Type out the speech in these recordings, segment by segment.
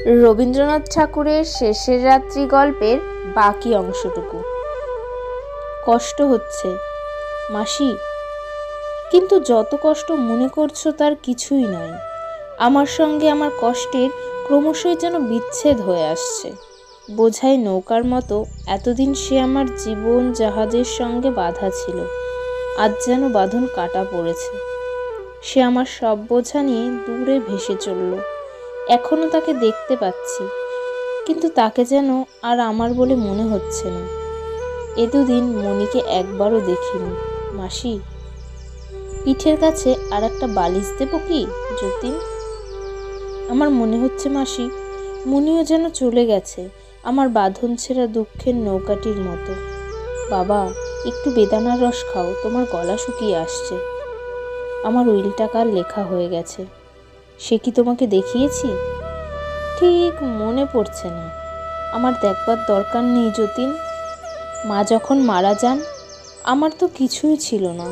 রবীন্দ্রনাথ ঠাকুরের শেষের রাত্রি গল্পের বাকি অংশটুকু। কষ্ট হচ্ছে মাসি, কিন্তু যত কষ্ট মনে করছো তার কিছুই নয়। আমার সঙ্গে আমার কষ্টের ক্রমশই যেন বিচ্ছেদ হয়ে আসছে। বোঝাই নৌকার মতো এতদিন সে আমার জীবন জাহাজের সঙ্গে বাঁধা ছিল, আজ যেন বাঁধন কাটা পড়েছে। সে আমার সব বোঝা নিয়ে দূরে ভেসে চলল। এখনো তাকে দেখতে পাচ্ছি, কিন্তু তাকে যেন আর আমার বলে মনে হচ্ছে না। এ দুদিন মণিকে একবারও দেখিনি। মাসি, পিঠের কাছে আর একটা বালিশ দেবো কি যতীন? আমার মনে হচ্ছে মাসি, মণিও যেন চলে গেছে আমার বাঁধন ছেঁড়া দুঃখের নৌকাটির মতো। বাবা, একটু বেদানার রস খাও, তোমার গলা শুকিয়ে আসছে। আমার উইলটা কাল লেখা হয়ে গেছে। সে কি তোমাকে দেখিয়েছি? ঠিক মনে পড়ছে না। আমার দেখবার দরকার নেই যতীন। মা যখন মারা যান আমার তো কিছুই ছিল না।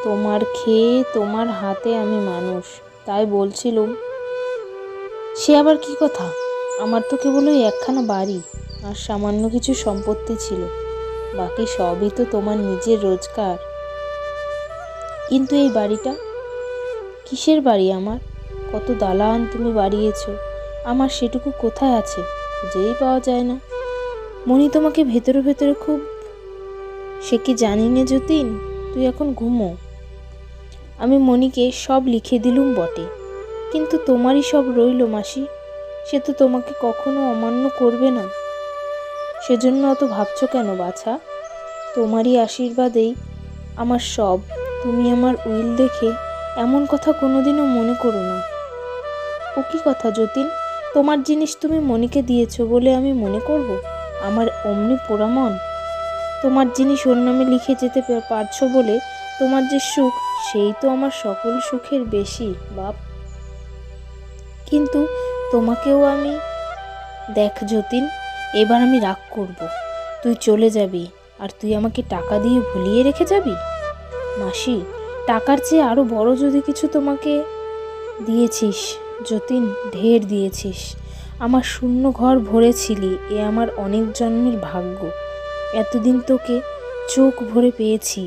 তোমার খেয়ে তোমার হাতে আমি মানুষ, তাই বলছিলুম। সে আবার কি কথা? আমার তো কেবল ওই একখানা বাড়ি আর সামান্য কিছু সম্পত্তি ছিল, বাকি সবই তো তোমার নিজের রোজগার। কিন্তু এই বাড়িটা কিসের বাড়ি আমার? কত দালান তুমি বাড়িয়েছ, আমার সেটুকু কোথায় আছে? খুঁজেই পাওয়া যায় না। মণি তোমাকে ভেতরে ভেতরে খুব। সে কি জানি নে যতীন, তুই এখন ঘুমো। আমি মণিকে সব লিখে দিলুম বটে, কিন্তু তোমারই সব রইল মাসি। সে তো তোমাকে কখনো অমান্য করবে না। সেজন্য অত ভাবছো কেন বাছা? তোমারই আশীর্বাদেই আমার সব। তুমি আমার উইল দেখে এমন কথা কোনোদিনও মনে করো না। ও কি কথা যতীন? তোমার জিনিস তুমি মণিকে দিয়েছো বলে আমি মনে করব? আমার অমনি পোড়া মন। তোমার জিনিস ওর নামে লিখে যেতে পারছো বলে তোমার যে সুখ, সেই তো আমার সকল সুখের বেশি বাপ। কিন্তু তোমাকেও আমি। দেখ যতীন, এবার আমি রাগ করব। তুই চলে যাবি আর তুই আমাকে টাকা দিয়ে ভুলিয়ে রেখে যাবি? মাসি, টাকার চেয়ে আরো বড় যদি কিছু তোমাকে দিয়েছিস যতীন, ঢের দিয়েছিস। আমার শূন্য ঘর ভরেছিলি, এ আমার অনেক জন্মের ভাগ্য। এতদিন তোকে চোখ ভরে পেয়েছি।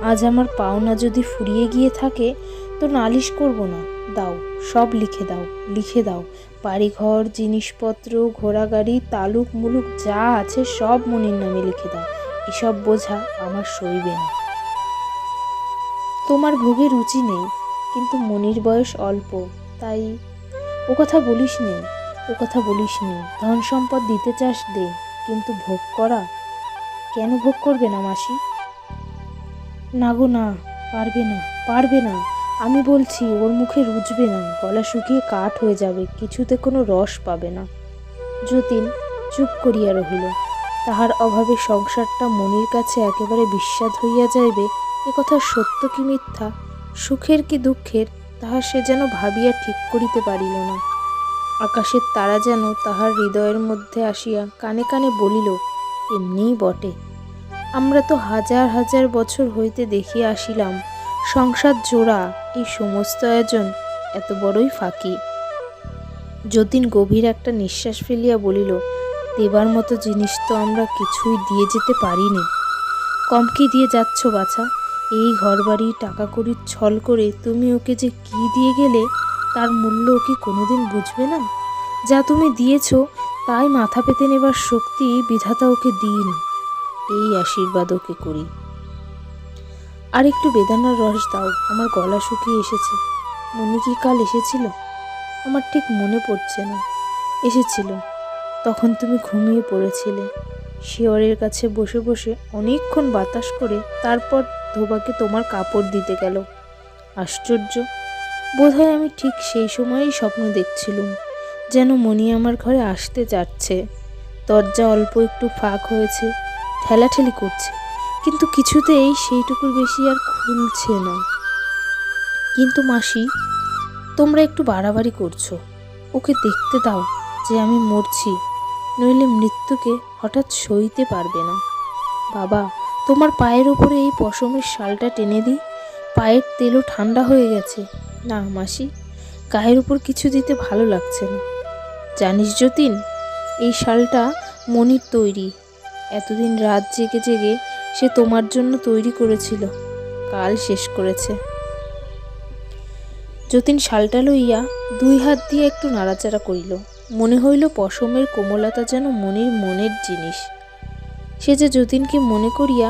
আজ আমার পাওনা যদি ফুরিয়ে গিয়ে থাকে তো নালিশ করব না। দাও, সব লিখে দাও, লিখে দাও। বাড়িঘর, জিনিসপত্র, ঘোড়াগাড়ি, তালুক মুলুক যা আছে সব মনির নামে লিখে দাও। এসব বোঝা আমার সইবে না। তোমার ভোগে রুচি নেই, কিন্তু মনির বয়স অল্প, তাই। ও কথা বলিস নে, ও কথা বলিস নে। ধন সম্পদ দিতে চাস দে, কিন্তু ভোগ করা কেন? ভোগ করবে না মাসি? না গো না, পারবে না, পারবে না। আমি বলছি, ওর মুখে রুচবে না, গলা শুকিয়ে কাঠ হয়ে যাবে, কিছুতে কোনো রস পাবে না। যতীন চুপ করিয়া রহিল। তাহার অভাবে সংসারটা মনির কাছে একেবারে বিস্বাদ হইয়া যাইবে, এ কথা সত্য কি মিথ্যা, সুখের কি দুঃখের, তাহা সে যেন ভাবিয়া ঠিক করিতে পারিল না। আকাশের তারা যেন তাহার হৃদয়ের মধ্যে আসিয়া কানে কানে বলিল, এমনিই বটে। আমরা তো হাজার হাজার বছর হইতে দেখিয়া আসিলাম, সংসার জোড়া এই সমস্ত আয়োজন এত বড়ই ফাঁকি। যতীন গভীর একটা নিঃশ্বাস ফেলিয়া বলিল, দেবার মতো জিনিস তো আমরা কিছুই দিয়ে যেতে পারিনি। কম কি দিয়ে যাচ্ছ বাছা? এই ঘরবাড়ি, টাকা কড়ি ছল করে তুমি ওকে যে কি দিয়ে গেলে, তার মূল্য ও কি কোনোদিন বুঝবে না? যা তুমি দিয়েছ তাই মাথা পেতে নেবার শক্তি বিধাতা ওকে দিন, এই আশীর্বাদ ওকে করি। আর একটু বেদানার রস দাও, আমার গলা শুকিয়ে এসেছে। মনি কি কাল এসেছিল? আমার ঠিক মনে পড়ছে না। এসেছিল, তখন তুমি ঘুমিয়ে পড়েছিলে। শিয়রের কাছে বসে বসে অনেকক্ষণ বাতাস করে তারপর ধোবাকে তোমার কাপড় দিতে গেল। আশ্চর্য, বোধহয় আমি ঠিক সেই সময়েই স্বপ্ন দেখছিলুম, যেন মনি আমার ঘরে আসতে যাচ্ছে। দরজা অল্প একটু ফাঁক হয়েছে, ঠেলাঠেলি করছে, কিন্তু কিছুতেই সেইটুকুর বেশি আর খুলছে না। কিন্তু মাসি, তোমরা একটু বাড়াবাড়ি করছো। ওকে দেখতে দাও যে আমি মরছি, নইলে মৃত্যুকে হঠাৎ সইতে পারবে না। বাবা, তোমার পায়ের ওপরে এই পশমের শালটা টেনে দিই, পায়ের তেলও ঠান্ডা হয়ে গেছে। না মাসি, গায়ের উপর কিছু দিতে ভালো লাগছে না। জানিস যতীন, এই শালটা মনির তৈরি। এতদিন রাত জেগে জেগে সে তোমার জন্য তৈরি করেছিল, কাল শেষ করেছে। যতীন শালটা লইয়া 2 হাত দিয়ে একটু নাড়াচাড়া করিল। মনে হইল পশমের কোমলতা যেন মনির মনের জিনিস। সে যে যতীনকে মনে করিয়া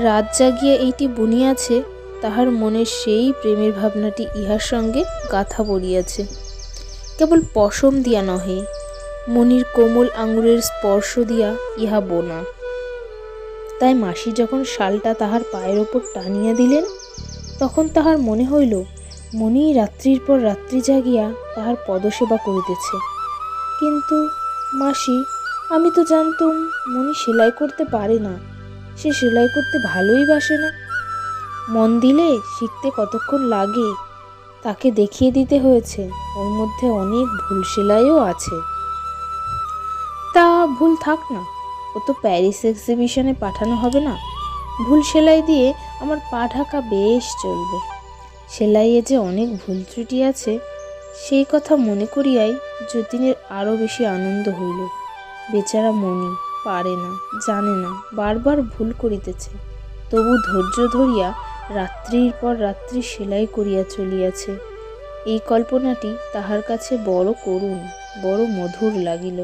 রাত জাগিয়া এইটি বুনিয়াছে, তাহার মনের সেই প্রেমের ভাবনাটি ইহার সঙ্গে গাথা পড়িয়াছে। কেবল পশম দিয়া নহে, মনির কোমল আঙুলের স্পর্শ দিয়া ইহা বোনা। তাই মাসি যখন শালটা তাহার পায়ের ওপর টানিয়া দিলেন, তখন তাহার মনে হইল মনি রাত্রির পর রাত্রি জাগিয়া তাহার পদসেবা করিতেছে। কিন্তু মাসি, আমি তো জানতুম মনি সেলাই করতে পারে না, সে সেলাই করতে ভালোই বাসে না। মন দিলে শিখতে কতক্ষণ লাগে তাকে দেখিয়ে দিতে হয়েছে, ওর মধ্যে অনেক ভুল সেলাইও আছে। তা ভুল থাক না, ও তো প্যারিস এক্সিবিশনে পাঠানো হবে না। ভুল সেলাই দিয়ে আমার পা ঢাকা বেশ চলবে। সেলাইয়ে যে অনেক ভুল ত্রুটি আছে, সেই কথা মনে করিয়াই যতীনের আরও বেশি আনন্দ হইল। বেচারা মনি পারে না, জানে না, বারবার ভুল করিতেছে, তবু ধৈর্য ধরিয়া রাত্রির পর রাত্রি সেলাই করিয়া চলিয়াছে। এই কল্পনাটি তাহার কাছে বড় করুণ, বড় মধুর লাগিল।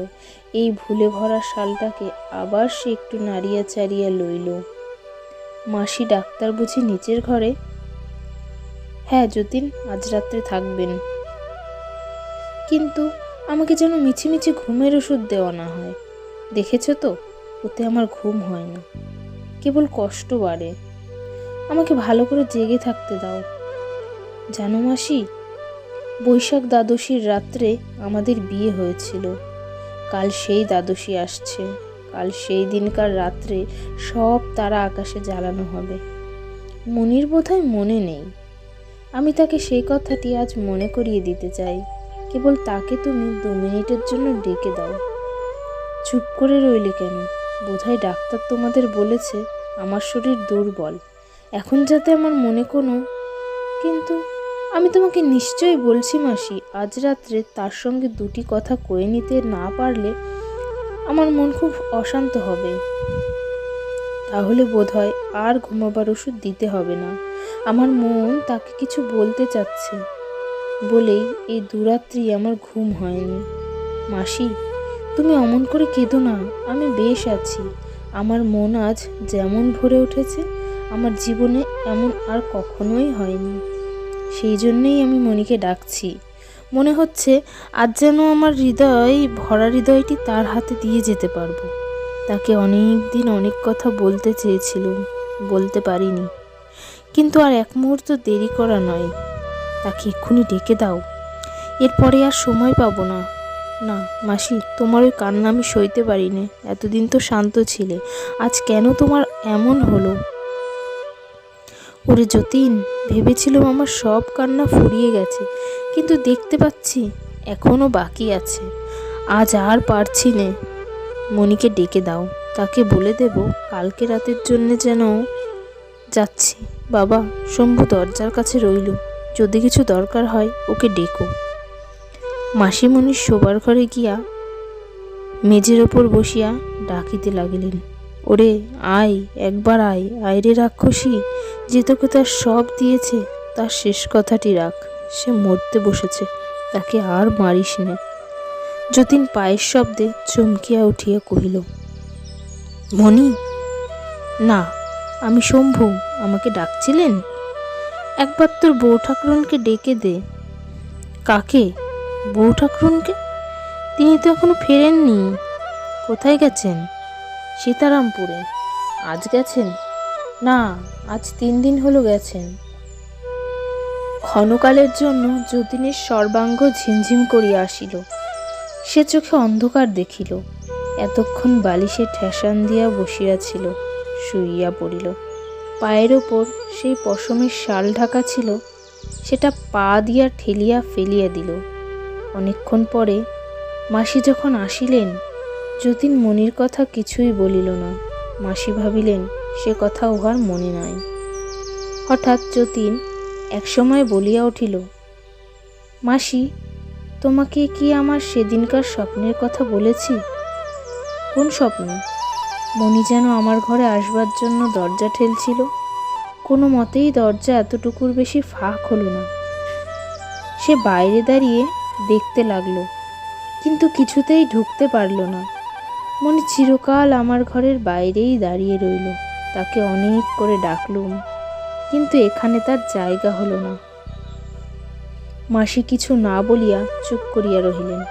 এই ভুলে ভরা শালটাকে আবার সে একটু নাড়িয়া চাড়িয়া লইল। মাসি ডাক্তার বুঝি নিচের ঘরে? হ্যাঁ যতীন, আজ রাত্রে থাকবেন, কিন্তু আমাকে যেন মিছিমিছি ঘুমের ওষুধ দেওয়া না হয়। দেখেছ তো, ওতে আমার ঘুম হয় না, কেবল কষ্ট বাড়ে। আমাকে ভালো করে জেগে থাকতে দাও। জানো মাসি, বৈশাখ দ্বাদশীর রাত্রে আমাদের বিয়ে হয়েছিল। কাল সেই দ্বাদশী আসছে। কাল সেই দিনকার রাত্রে সব তারা আকাশে জ্বালানো হবে। মনির বোধহয় মনে নেই। আমি তাকে সেই কথাটি আজ মনে করিয়ে দিতে চাই। কেবল তাকে তুমি 2 মিনিটের জন্য ডেকে দাও। চুপ করে রইলে কেন? বোধহয় ডাক্তার তোমাদের বলেছে আমার শরীর দুর্বল, এখন যাতে আমার মনে কোনো। কিন্তু আমি তোমাকে নিশ্চয়ই বলছি মাসি, আজ রাত্রে তার সঙ্গে 2টি কথা কয়ে নিতে না পারলে আমার মন খুব অশান্ত হবে। তাহলে বোধহয় আর ঘুমাবার ওষুধ দিতে হবে না। আমার মন তাকে কিছু বলতে চাচ্ছে বলেই এই 2 রাত্রি আমার ঘুম হয়নি। মাসি, তুমি অমন করে কেঁদো না, আমি বেশ আছি। আমার মন আজ যেমন ভরে উঠেছে, আমার জীবনে এমন আর কখনোই হয়নি। সেই জন্যেই আমি মনিকে ডাকছি। মনে হচ্ছে আজ যেন আমার ভরা হৃদয়টি তার হাতে দিয়ে যেতে পারবো। তাকে অনেক দিন অনেক কথা বলতে চেয়েছিলাম, বলতে পারিনি। কিন্তু আর এক মুহূর্ত দেরি করা নয়, তাকে এক্ষুনি ডেকে দাও। এরপরে আর সময় পাবো না। না মাসি, তোমার ওই কান্না আমি সইতে পারিনি। এতদিন তো শান্ত ছিলে, আজ কেন তোমার এমন হলো? ওরে যতীন, ভেবেছিলাম আমার সব কান্না ফুরিয়ে গেছে, কিন্তু দেখতে পাচ্ছি এখনো বাকি আছে। আজ আর পারছি নে। মনিকে ডেকে দাও, তাকে বলে দেব কালকে রাতের জন্য যেন। যাচ্ছি বাবা, শম্ভু দরজার কাছে রইল, যদি কিছু দরকার হয় ওকে ডেকো। মাসিমণি শোবার ঘরে গিয়া মেজের ওপর বসিয়া ডাকিতে লাগিলেন, ওরে আয়, একবার আয়, আয় রে রাক্ষসী, যে তোকে তার সব দিয়েছে তার শেষ কথাটি রাখ। সে মরতে বসেছে, তাকে আর মারিস নে। যতীন পায়ের শব্দে চমকিয়া উঠিয়া কহিল, মণি? না, আমি শম্ভু। আমাকে ডাকছিলেন? একবার তোর বউ ঠাকুরনকে ডেকে দে। কাকে? বউ ঠাকুরনকে? তিনি তো এখনো ফেরেননি। কোথায় গেছেন? সীতারামপুরে। আজ গেছেন? না, আজ 3 দিন হলো গেছেন। ক্ষণকালের জন্য যতীনের সর্বাঙ্গ ঝিমঝিম করিয়া আসিল। সে চোখে অন্ধকার দেখিল। এতক্ষণ বালিশে ঠেসান দিয়া বসিয়াছিল, শুইয়া পড়িল। পায়ের ওপর সেই পশমের শাল ঢাকা ছিল, সেটা পা দিয়া ঠেলিয়া ফেলিয়া দিল। অনেকক্ষণ পরে মাসি যখন আসিলেন, যতীন মনির কথা কিছুই বলিল না। মাসি ভাবিলেন সে কথা উহার মনে নাই। হঠাৎ যতীন একসময় বলিয়া উঠিল, মাসি, তোমাকে কি আমার সেদিনকার স্বপ্নের কথা বলেছি? কোন স্বপ্ন? মণি যেন আমার ঘরে আসবার জন্য দরজা ঠেলছিল। কোনো মতেই দরজা এতটুকুর বেশি ফাঁক হলো না। সে বাইরে দাঁড়িয়ে দেখতে লাগলো, কিন্তু কিছুতেই ঢুকতে পারল না। মণি চিরকাল আমার ঘরের বাইরেই দাঁড়িয়ে রইল। তাকে অনেক করে ডাকলুম, কিন্তু এখানে তার জায়গা হলো না। মাসি কিছু না বলিয়া চুপ করিয়া রহিলেন।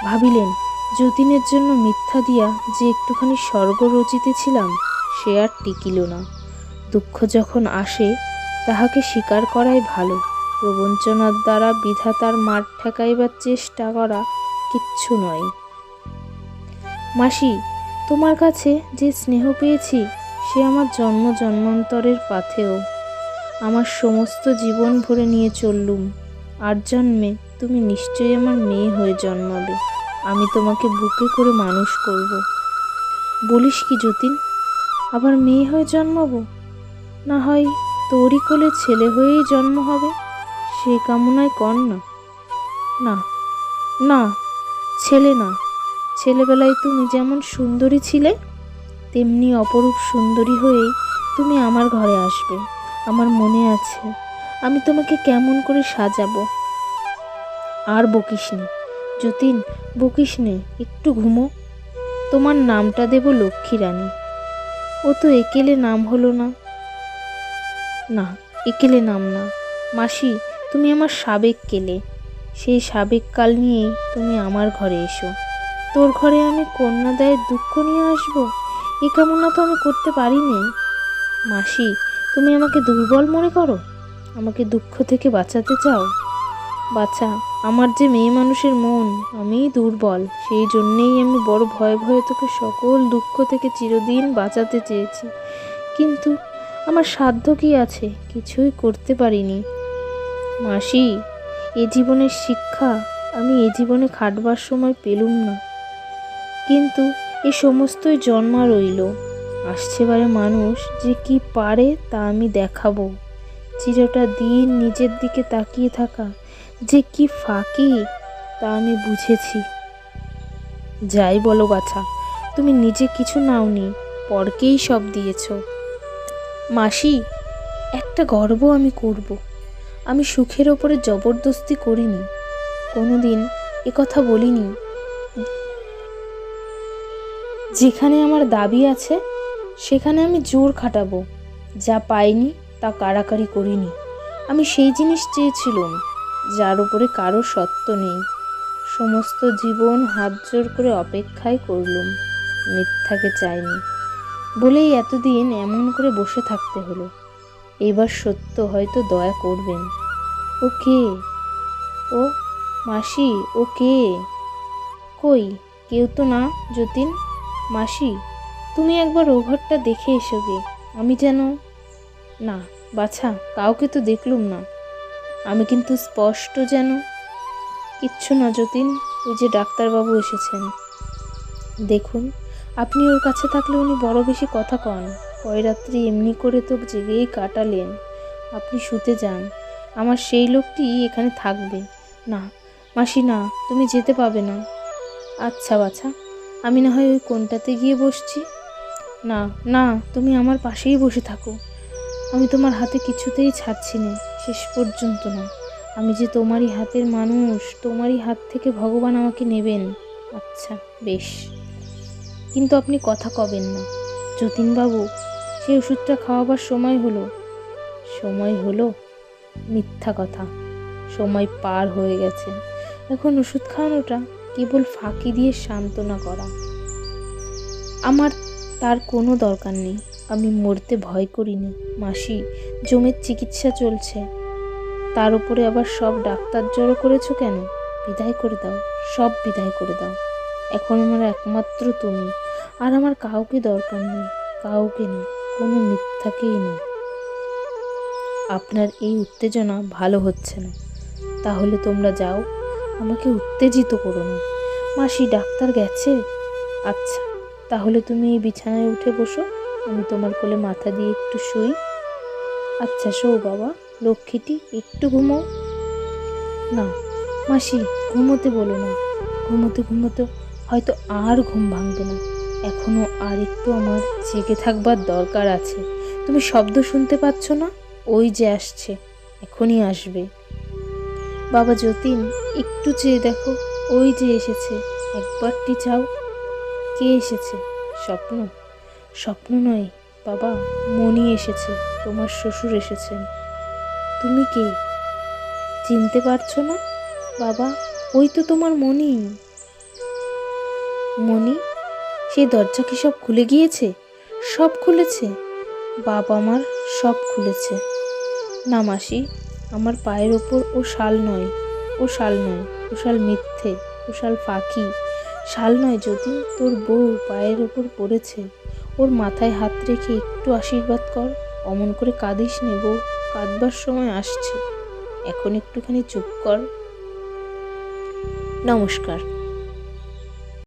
ভাবিলেন, যতীনের জন্য মিথ্যা দিয়া যে একটুখানি স্বর্গ রচিতেছিলাম, সে আর টিকিল না। দুঃখ যখন আসে তাহাকে স্বীকার করাই ভালো। প্রবঞ্চনার দ্বারা বিধাতার মার ঠেকাইবার চেষ্টা করা কিচ্ছু নয়। মাসি, তোমার কাছে যে স্নেহ পেয়েছি সে আমার জন্ম জন্মান্তরের পাথেয়। আমার সমস্ত জীবন ভরে নিয়ে চললুম। আর জন্মে তুমি নিশ্চয়ই আমার মেয়ে হয়ে জন্মাবে। আমি তোমাকে বুকে করে মানুষ করব। বলিস কি যতীন, আবার মেয়ে হয়ে জন্মাবো? না হয় তোরই কোলে ছেলে হয়েই জন্ম হবে, সে কামনায় কর না। না না, ছেলে না। ছেলেবেলায় তুমি যেমন সুন্দরী ছিলে, তেমনি অপরূপ সুন্দরী হয়েই তুমি আমার ঘরে আসবে। আমার মনে আছে আমি তোমাকে কেমন করে সাজাবো। আর বকিস নে যতীন, বকিস নে, একটু ঘুমো। তোমার নামটা দেব লক্ষ্মী রানী। ও তো একেলে নাম হলো না। না, একেলে নাম না মাসি, তুমি আমার সাবেক কেলে। সেই সাবেক কাল নিয়েই তুমি আমার ঘরে এসো। তোর ঘরে আমি কন্যাদায়ের দুঃখ নিয়ে আসবো, এ কামনা তো আমি করতে পারি নে। মাসি, তুমি আমাকে দুর্বল মনে করো? আমাকে দুঃখ থেকে বাঁচাতে চাও? বাছা, আমার যে মেয়ে মানুষের মন, আমিই দুর্বল। সেই জন্যেই আমি বড় ভয়ে ভয়ে তোকে সকল দুঃখ থেকে চিরদিন বাঁচাতে চেয়েছি। কিন্তু আমার সাধ্য কি আছে? কিছুই করতে পারিনি। মাসি, এ জীবনের শিক্ষা আমি এ জীবনে খাটবার সময় পেলুম না, কিন্তু এ সমস্তই জন্মা রইল। আসছেবারে মানুষ যে কি পারে তা আমি দেখাবো। চিরটা দিন নিজের দিকে তাকিয়ে থাকা যে কি ফাঁকি তা আমি বুঝেছি। যাই বলো বাছা, তুমি নিজে কিছু নাওনি, পরকেই সব দিয়েছ। মাসি, একটা গর্ব আমি করব। আমি সুখের ওপরে জবরদস্তি করিনি, কোনোদিন কথা বলিনি। যেখানে আমার দাবি আছে সেখানে আমি জোর খাটাবো। যা পাইনি তা কাড়াকাড়ি করিনি। আমি সেই জিনিস চেয়েছিলাম যার উপরে কারো সত্ত্ব নেই। সমস্ত জীবন হাত জোর করে অপেক্ষাই করলুম, মিথ্যাকে চাইনি বলেই এতদিন এমন করে বসে থাকতে হলো। এবার সত্য হয়তো দয়া করবেন। ও কে? ও মাসি, ও কে? কই, কেউ তো না যতীন। মাসি, তুমি একবার ও ঘরটা দেখে এসো গে। আমি যেন না বাছা, কাউকে তো দেখলুম না। আমি কিন্তু স্পষ্ট যেন কিচ্ছু না যতীন, ওই যে ডাক্তারবাবু এসেছেন। দেখুন, আপনি ওর কাছে থাকলে উনি বড় বেশি কথা কন। কয় রাত্রি এমনি করে তো জেগেই কাটালেন। আপনি শুতে যান, আমার সেই লোকটি এখানে থাকবে। না মাসি, না, তুমি যেতে পাবে না। আচ্ছা বাছা, আমি না হয় ওই কোণটাতে গিয়ে বসছি। না না, তুমি আমার পাশেই বসে থাকো। আমি তোমার হাতে কিছুতেই ছাড়ছি না, শেষ পর্যন্ত না। আমি যে তোমারই হাতের মানুষ, তোমারই হাত থেকে ভগবান আমাকে নেবেন। আচ্ছা বেশ, কিন্তু আপনি কথা কবেন না। যতীনবাবু, সেই ওষুধটা খাওয়াবার সময় হলো। সময় হলো? মিথ্যা কথা, সময় পার হয়ে গেছে। এখন ওষুধ খাওয়ানোটা কেবল ফাঁকি দিয়ে সান্ত্বনা করা। আমার তার কোনো দরকার নেই। আমি মরতে ভয় করিনি। মাসি, জমির চিকিৎসা চলছে, তার উপরে আবার সব ডাক্তার জড়ো করেছো কেন? বিদায় করে দাও, সব বিদায় করে দাও। এখন আমার একমাত্র তুমি, আর আমার কাউকে দরকার নেই। কাউকে না, কোনো মিথ্যাকেই না। আপনার এই উত্তেজনা ভালো হচ্ছে না, তাহলে তোমরা যাও, আমাকে উত্তেজিত করো না। মাসি, ডাক্তার গেছে? আচ্ছা, তাহলে তুমি এই বিছানায় উঠে বসো, আমি তোমার কোলে মাথা দিয়ে একটু শুই। আচ্ছা শো বাবা, লক্ষ্মীটি, একটু ঘুমো। না, মাসি, ঘুমোতে বলো না। ঘুমোতে ঘুমোতে হয়তো আর ঘুম ভাঙবে না। এখনো আর একটু আমার জেগে থাকবার দরকার আছে। তুমি শব্দ শুনতে পাচ্ছ না? ওই যে আসছে, এখনই আসবে। বাবা যতীন, একটু চেয়ে দেখো, ওই যে এসেছে। একবারটি চাও। কে এসেছে? স্বপ্ন? স্বপ্ন নয় বাবা, মণি এসেছে। তোমার শ্বশুর এসেছেন। তুমি কে? চিনতে পারছো না বাবা? ওই তো তোমার মণি। মণি? সেই দরজা কি সব খুলে গিয়েছে? সব খুলেছে বাবা, আমার সব খুলেছে। না মাসি, আমার পায়ের ওপর ও শাল নয়, ও শাল নয়, ও শাল মিথ্যে, ও শাল ফাঁকি। শাল নয় যতীন, তোর বউ পায়ের ওপর পড়েছে। ওর মাথায় হাত রেখে একটু আশীর্বাদ কর। অমন করে কাঁদিস নে বউ, কাঁদবার সময় আসছে। এখন একটুখানি চুপ কর। নমস্কার।